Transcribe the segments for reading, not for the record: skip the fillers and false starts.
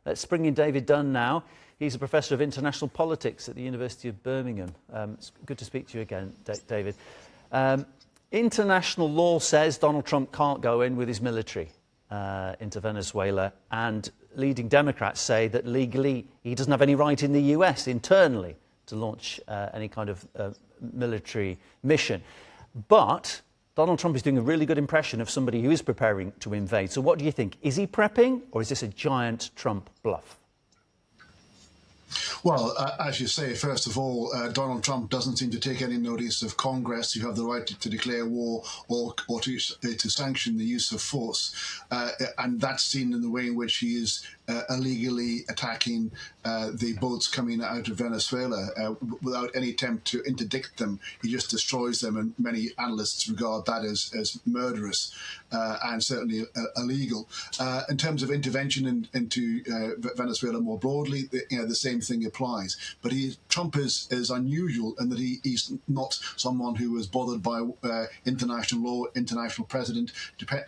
Let's bring in David Dunn now. He's a professor of international politics at the University of Birmingham. It's good to speak to you again, David. International law says Donald Trump can't go in with his military into Venezuela, and leading Democrats say that legally he doesn't have any right in the US internally to launch any kind of military mission. But Donald Trump is doing a really good impression of somebody who is preparing to invade. So what do you think? Is he prepping, or is this a giant Trump bluff? Well, as you say, first of all, Donald Trump doesn't seem to take any notice of Congress, who have the right to declare war or to sanction the use of force. And that's seen in the way in which he is illegally attacking the boats coming out of Venezuela without any attempt to interdict them. He just destroys them, and many analysts regard that as murderous and certainly illegal. In terms of intervention into Venezuela more broadly, the same thing applies. But Trump is unusual in that he's not someone who is bothered by international law, international precedent,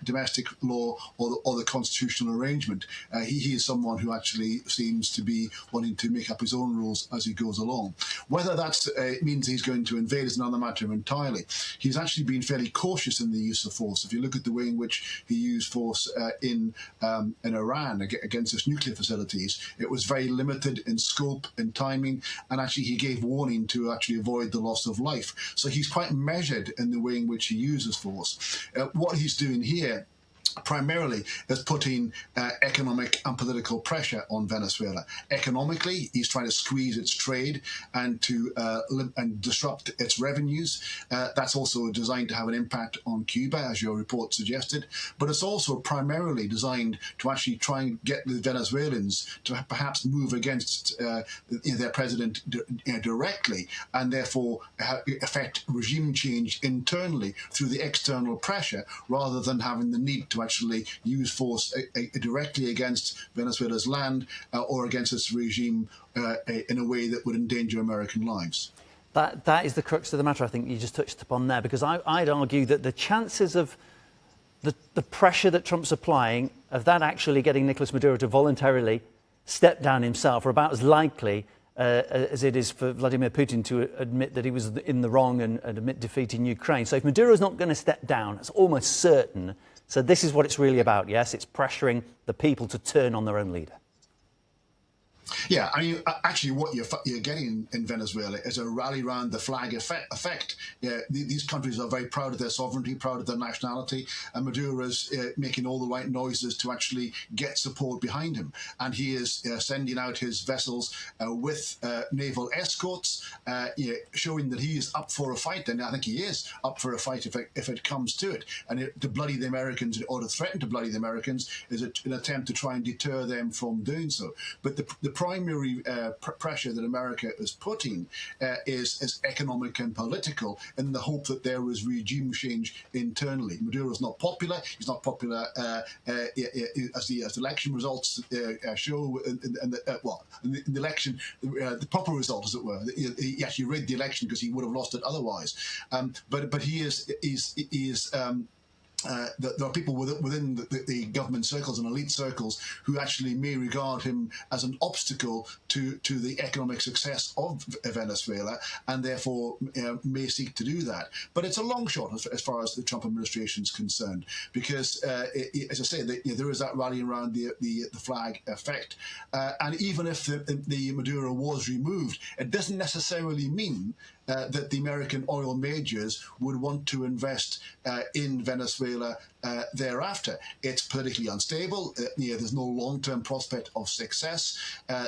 domestic law, or the constitutional arrangement. He is someone who actually seems to be wanting to make up his own rules as he goes along. Whether that means he's going to invade is another matter entirely. He's actually been fairly cautious in the use of force. If you look at the way in which he used force in Iran against its nuclear facilities, it was very limited in scope, in timing, and actually he gave warning to actually avoid the loss of life. So he's quite measured in the way in which he uses force. What he's doing here primarily is putting economic and political pressure on Venezuela. Economically, he's trying to squeeze its trade and to disrupt its revenues. That's also designed to have an impact on Cuba, as your report suggested. But it's also primarily designed to actually try and get the Venezuelans to perhaps move against their president directly, and therefore affect regime change internally through the external pressure, rather than having the need to actually use force directly against Venezuela's land or against its regime in a way that would endanger American lives. That is the crux of the matter, I think you just touched upon there, because I'd argue that the chances of the pressure that Trump's applying, of that actually getting Nicolas Maduro to voluntarily step down himself, are about as likely as it is for Vladimir Putin to admit that he was in the wrong and admit defeat in Ukraine. So if Maduro's not going to step down, it's almost certain. So this is what it's really about, yes? It's pressuring the people to turn on their own leader. Yeah, I mean, actually what you're getting in Venezuela is a rally around the flag effect. Yeah, these countries are very proud of their sovereignty, proud of their nationality, and Maduro is making all the right noises to actually get support behind him. And he is sending out his vessels with naval escorts, showing that he is up for a fight. And I think he is up for a fight if it comes to it. And to bloody the Americans, or to threaten to bloody the Americans, is an attempt to try and deter them from doing so. But the primary pressure that America is putting is economic and political, in the hope that there is regime change internally. Maduro is not popular. He's not popular as the election results show. In the election, the proper result, as it were. He actually rigged the election because he would have lost it otherwise. But he is. There are people within the government circles and elite circles who actually may regard him as an obstacle to the economic success of Venezuela, and therefore may seek to do that. But it's a long shot as far as the Trump administration is concerned, because, as I say, there is that rallying around the flag effect. And even if the Maduro was removed, it doesn't necessarily mean that the American oil majors would want to invest in Venezuela thereafter. It's politically unstable. There's no long-term prospect of success.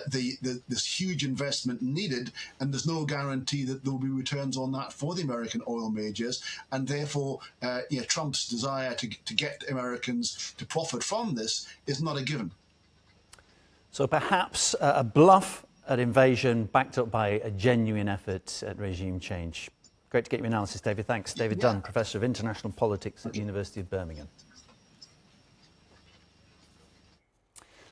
There's huge investment needed, and there's no guarantee that there will be returns on that for the American oil majors. And therefore, Trump's desire to get Americans to profit from this is not a given. So perhaps a bluff at invasion backed up by a genuine effort at regime change. Great to get your analysis, David. Thanks. David Dunn, Professor of International Politics at the University of Birmingham.